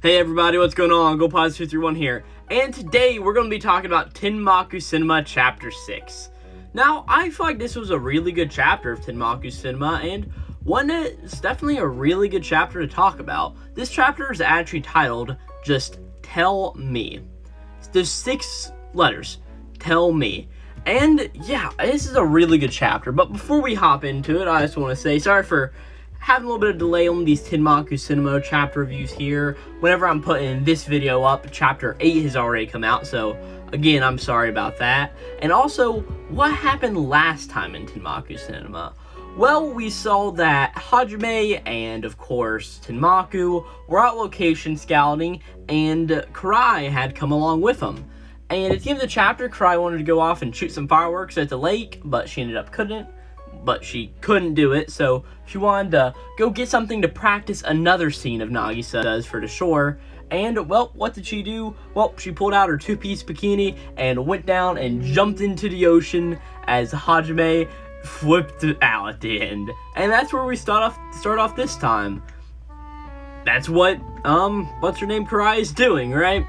Hey everybody, what's going on? Glowplasma231 here, and today we're going to be talking about Tenmaku Cinema Chapter 6. Now, I feel like this was a really good chapter of Tenmaku Cinema, and one that's definitely a really good chapter to talk about. This chapter is actually titled, Just Tell Me. There's 6 letters, Tell Me. And yeah, this is a really good chapter, but before we hop into it, I just want to say sorry for having a little bit of delay on these Tenmaku Cinema chapter reviews here. Whenever I'm putting this video up, chapter 8 has already come out, so again, I'm sorry about that. And also, what happened last time in Tenmaku Cinema? Well, we saw that Hajime and, of course, Tenmaku were out location scouting, and Kurai had come along with them. And at the end of the chapter, Kurai wanted to go off and shoot some fireworks at the lake, but she couldn't do it, so she wanted to go get something to practice another scene of Nagisa does for the shore. And, well, what did she do? Well, she pulled out her 2-piece bikini and went down and jumped into the ocean as Hajime flipped out at the end. And that's where we start off this time. That's what, what's her name, Kurai is doing, right?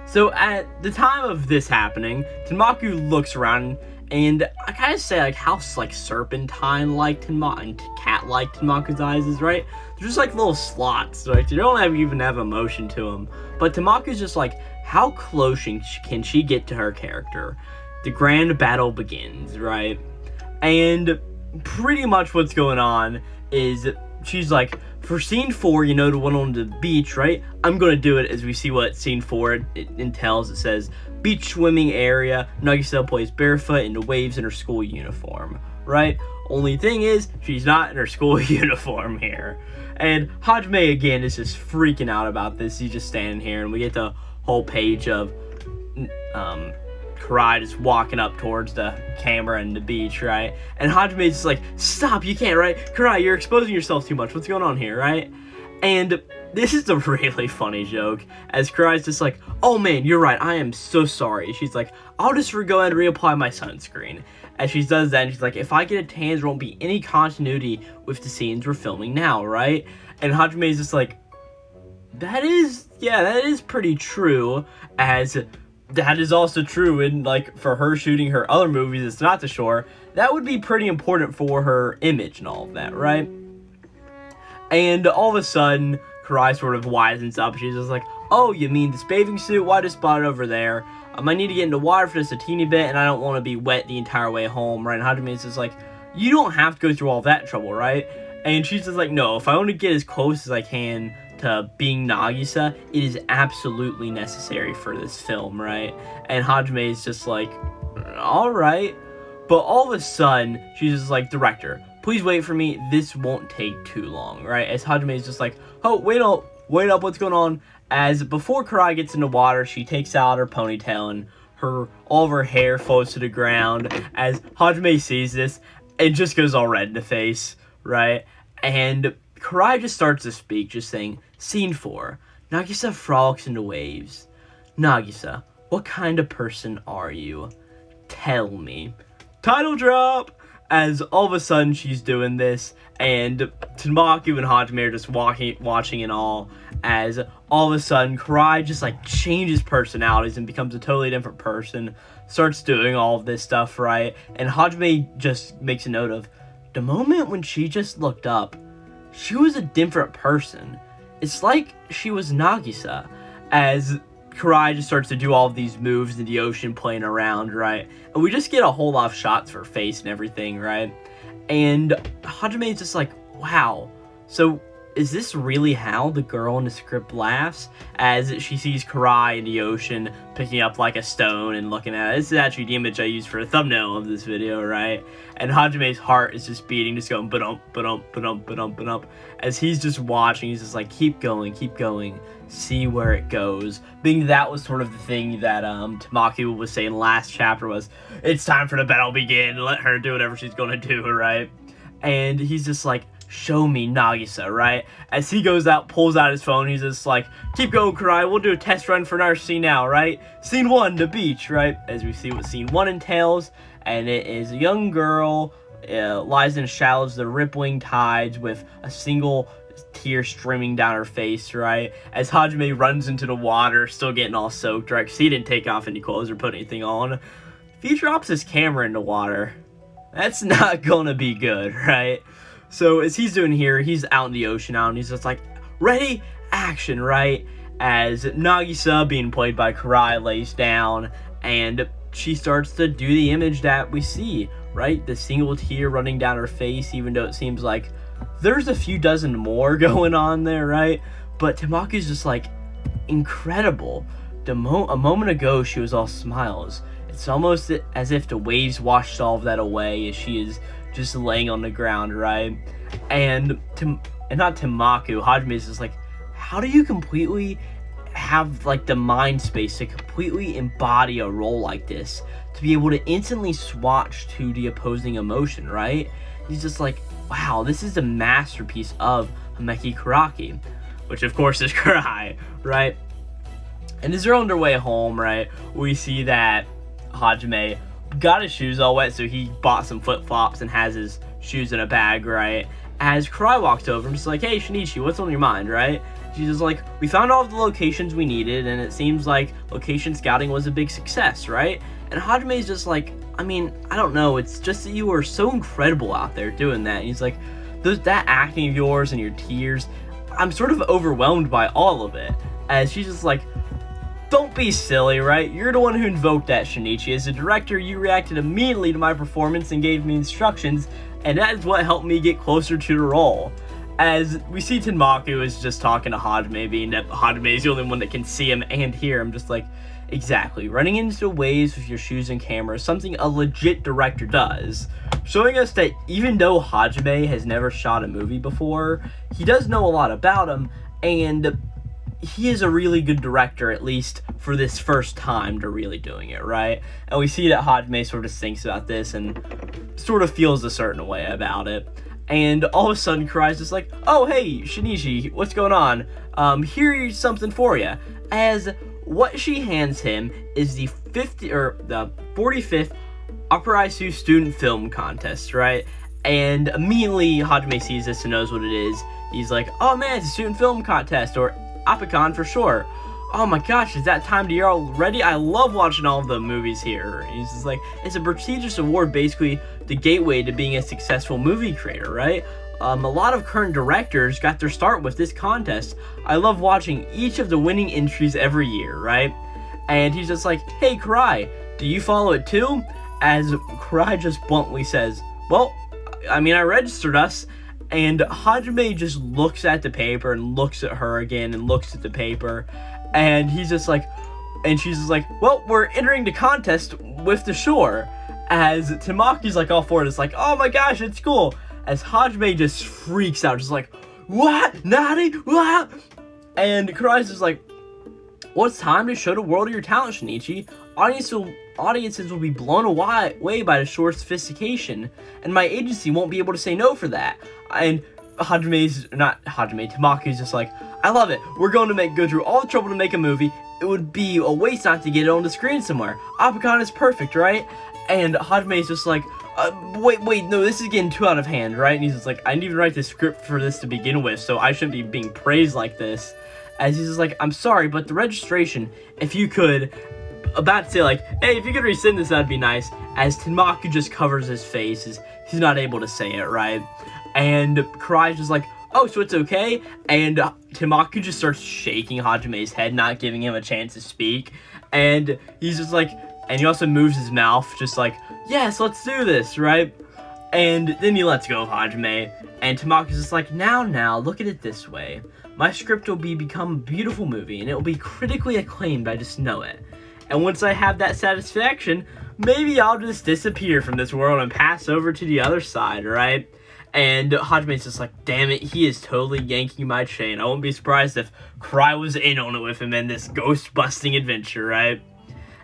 So at the time of this happening, Tenmaku looks around, and I kind of say, like, how, like, serpentine-like and cat-like Tenmaku's eyes is, right? They're just, like, little slots, right? They don't even have emotion to them. But Tenmaku's just, like, how close can she get to her character? The grand battle begins, right? And pretty much what's going on is she's like, for scene 4, you know, the one on the beach, right? I'm gonna do it as we see what scene 4 it entails. It says, beach swimming area, Nagisa plays barefoot in the waves in her school uniform, right? Only thing is, she's not in her school uniform here. And Hajime, again, is just freaking out about this. He's just standing here, and we get the whole page of Kurai just walking up towards the camera and the beach, right? And Hajime's just like, stop, you can't, right? Kurai, you're exposing yourself too much. What's going on here, right? And this is a really funny joke, as Kurai's just like, oh man, you're right, I am so sorry. She's like, I'll just go ahead and reapply my sunscreen. As she does that, and she's like, if I get a tan, there won't be any continuity with the scenes we're filming now, right? And Hajime's just like, that is pretty true, as that is also true in, like, for her shooting her other movies, it's not the shore. That would be pretty important for her image and all of that, right? And all of a sudden, Kurai sort of wisens up. She's just like, oh, you mean this bathing suit? Well, I just bought it over there. I need to get into water for just a teeny bit, and I don't want to be wet the entire way home, right? And Hajime's just like, you don't have to go through all that trouble, right? And she's just like, no, if I want to get as close as I can to being Nagisa, it is absolutely necessary for this film, right? And Hajime is just like, alright. But all of a sudden, she's just like, director, please wait for me, this won't take too long, right? As Hajime is just like, oh, wait up, what's going on? As before Kurai gets into water, she takes out her ponytail and all of her hair floats to the ground. As Hajime sees this, it just goes all red in the face, right? And Kurai just starts to speak, just saying, scene 4, Nagisa frolics in the waves. Nagisa, what kind of person are you? Tell me. Title drop! As all of a sudden she's doing this, and Tenmaku and Hajime are just watching in awe, as all of a sudden Kurai just, like, changes personalities and becomes a totally different person, starts doing all of this stuff, right? And Hajime just makes a note of, the moment when she just looked up, she was a different person. It's like she was Nagisa, as Kurai just starts to do all of these moves in the ocean, playing around, right? And we just get a whole lot of shots for her face and everything, right? And Hajime's just like, wow, so is this really how the girl in the script laughs? As she sees Kurai in the ocean picking up, like, a stone and looking at it. This is actually the image I used for the thumbnail of this video, right? And Hajime's heart is just beating, just going ba-dump, ba-dump, ba-dump, ba-dump, ba-dump. As he's just watching, he's just like, keep going, see where it goes. Being that was sort of the thing that Tenmaku was saying last chapter was, it's time for the battle begin, let her do whatever she's gonna do, right? And he's just like, show me Nagisa, right? As he goes out, pulls out his phone, he's just like, keep going, Kurai, we'll do a test run for our scene now, right? Scene 1, the beach, right? As we see what scene 1 entails, and it is a young girl lies in the shallows of the rippling tides with a single tears streaming down her face, right? As Hajime runs into the water, still getting all soaked, right? Because he didn't take off any clothes or put anything on. If he drops his camera in the water, that's not gonna be good, right? So as he's doing here, he's out in the ocean now, and he's just like, ready, action, right? As Nagisa, being played by Kurai, lays down, and she starts to do the image that we see, right? The single tear running down her face, even though it seems like there's a few dozen more going on there, right? But Tenmaku's just like incredible. A moment ago, she was all smiles. It's almost as if the waves washed all of that away as she is just laying on the ground, right? And not Tenmaku, Hajime is just like, how do you completely have like the mind space to completely embody a role like this, to be able to instantly swatch to the opposing emotion, right? He's just like, wow, this is a masterpiece of Himeki Kuraki, which of course is Kurai, right? And as they're on their way home, right, we see that Hajime got his shoes all wet, so he bought some flip-flops and has his shoes in a bag, right? As Kurai walks over and just like, hey, Shinichi, what's on your mind, right? She's just like, we found all of the locations we needed, and it seems like location scouting was a big success, right? And Hajime's just like, I mean, I don't know, it's just that you were so incredible out there doing that. And he's like, that acting of yours and your tears, I'm sort of overwhelmed by all of it. As she's just like, don't be silly, right? You're the one who invoked that, Shinichi. As a director, you reacted immediately to my performance and gave me instructions, and that is what helped me get closer to the role. As we see Tenmaku is just talking to Hajime, being that Hajime is the only one that can see him and hear him, just like, exactly. Running into waves with your shoes and camera is something a legit director does, showing us that even though Hajime has never shot a movie before, he does know a lot about him, and he is a really good director, at least for this first time to really doing it, right? And we see that Hajime sort of thinks about this and sort of feels a certain way about it. And all of a sudden, Kurai's just like, oh, hey, Shinichi, what's going on? Here's something for you. As what she hands him is the 45th Uprising Student Film Contest, right? And immediately, Hajime sees this and knows what it is. He's like, oh man, it's a student film contest, or Apicon for sure. Oh my gosh, is that time of year already? I love watching all of the movies here. And he's just like, it's a prestigious award, basically the gateway to being a successful movie creator, right? A lot of current directors got their start with this contest. I love watching each of the winning entries every year, right? And he's just like, hey Kurai, do you follow it too? As Kurai just bluntly says, well, I mean, I registered us. And Hajime just looks at the paper and looks at her again and looks at the paper. And he's just like, and she's just like, well, we're entering the contest with the shore. As Tenmaku's like all for it, it's like, oh my gosh, it's cool. As Hajime just freaks out, just like, what? Nani? What? And Kurai's just like, well, it's time to show the world of your talent, Shinichi. Audiences will be blown away by the shore's sophistication, and my agency won't be able to say no for that. And Tenmaku's just like, I love it. We're going to go through all the trouble to make a movie. It would be a waste not to get it on the screen somewhere. Apicon is perfect, right? And Hajime's just like, wait, no, this is getting too out of hand, right? And he's just like, I didn't even write the script for this to begin with, so I shouldn't be being praised like this. As he's just like, I'm sorry, but the registration, if you could, about to say like, hey, if you could rescind this, that'd be nice. As Tenmaku just covers his face, as he's not able to say it, right? And Kurai's just like, oh, so it's okay? And Tenmaku just starts shaking Hajime's head, not giving him a chance to speak. And he's just like, and he also moves his mouth, just like, yes, let's do this, right? And then he lets go of Hajime, and Tenmaku's just like, now, look at it this way. My script will become a beautiful movie, and it will be critically acclaimed, I just know it. And once I have that satisfaction, maybe I'll just disappear from this world and pass over to the other side, right? And Hajime's just like, damn it, he is totally yanking my chain. I won't be surprised if Kurai was in on it with him in this ghost-busting adventure, right?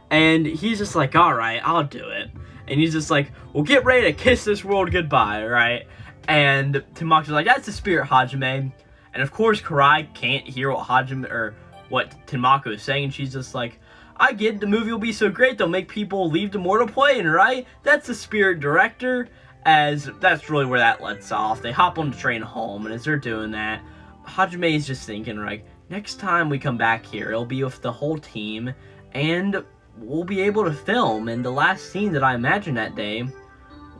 And he's just like, alright, I'll do it. And he's just like, well, get ready to kiss this world goodbye, right? And Tenmaku's like, that's the spirit, Hajime. And of course, Kurai can't hear what Tenmaku is saying, and she's just like, I get it, the movie will be so great, they'll make people leave the mortal plane, right? That's the spirit director. As that's really where that lets off. They hop on the train home, and as they're doing that, Hajime is just thinking, like, next time we come back here, it'll be with the whole team, and we'll be able to film, and the last scene that I imagined that day,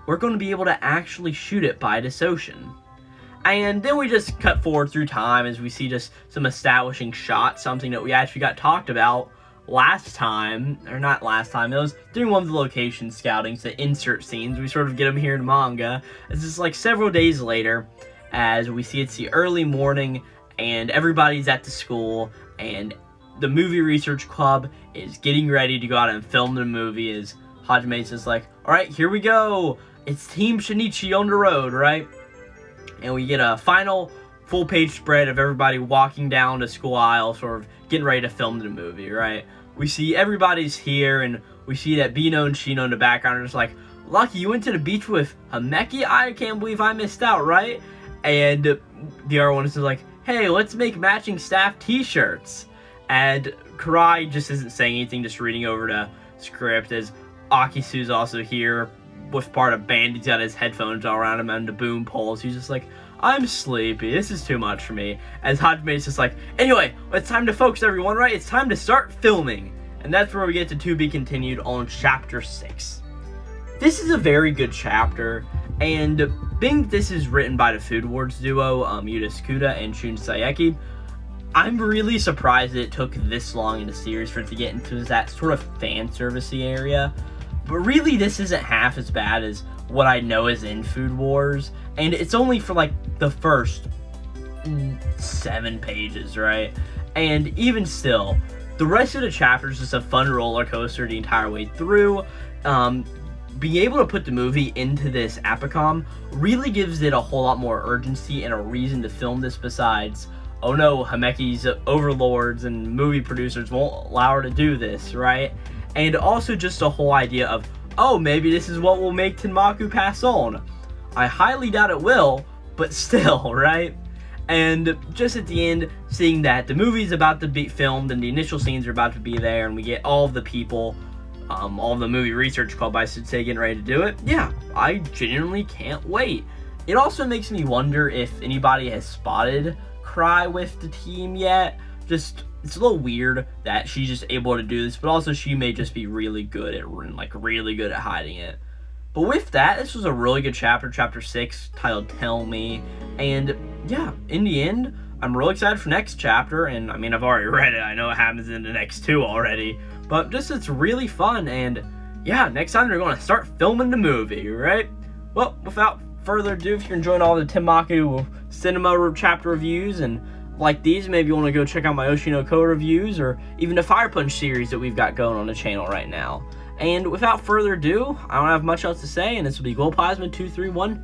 we're going to be able to actually shoot it by this ocean. And then we just cut forward through time as we see just some establishing shots, something that we actually got talked about last time, or not last time, it was during one of the location scoutings, the insert scenes. We sort of get them here in manga. It's just like several days later, as we see it's the early morning, and everybody's at the school, and the movie research club is getting ready to go out and film the movie, as Hajime's just like, alright, here we go, it's Team Shinichi on the road, right? And we get a final full-page spread of everybody walking down the school aisle, sort of getting ready to film the movie, right? We see everybody's here, and we see that Bino and Shino in the background are just like, Lucky, you went to the beach with Himeki? I can't believe I missed out, right? And the other one is just like, hey, let's make matching staff t-shirts. And Kurai just isn't saying anything, just reading over the script, as Akisu's also here with part of band. He's got his headphones all around him and the boom poles. He's just like, I'm sleepy, this is too much for me. As Hajime's just like, anyway, it's time to focus everyone, right? It's time to start filming. And that's where we get to be continued on chapter 6. This is a very good chapter, and being this is written by the Food Wars duo, Yuta Tsukuda and Shun Saeki, I'm really surprised that it took this long in the series for it to get into that sort of fan servicey area. But really, this isn't half as bad as what I know is in Food Wars, and it's only for like the first 7 pages, right? And even still, the rest of the chapters is a fun roller coaster the entire way through. Being able to put the movie into this Apicom really gives it a whole lot more urgency and a reason to film this, besides, oh no, Himeki's overlords and movie producers won't allow her to do this, right? And also just the whole idea of, oh, maybe this is what will make Tenmaku pass on. I highly doubt it will, but still, right? And just at the end, seeing that the movie's about to be filmed and the initial scenes are about to be there, and we get all of the people, all of the movie research club, I should say, getting ready to do it. Yeah, I genuinely can't wait. It also makes me wonder if anybody has spotted Kurai with the team yet. Just, it's a little weird that she's just able to do this, but also she may just be really good at hiding it. But with that, this was a really good chapter, chapter 6, titled Tell Me. And yeah, in the end, I'm really excited for next chapter, and I mean, I've already read it. I know it happens in the next 2 already, but just it's really fun. And yeah, next time they're going to start filming the movie, right? Well, without further ado, if you're enjoying all the Tenmaku Cinema chapter reviews and like these, maybe you want to go check out my Oshinoko reviews, or even the Fire Punch series that we've got going on the channel right now. And without further ado, I don't have much else to say, and this will be Glowplasma231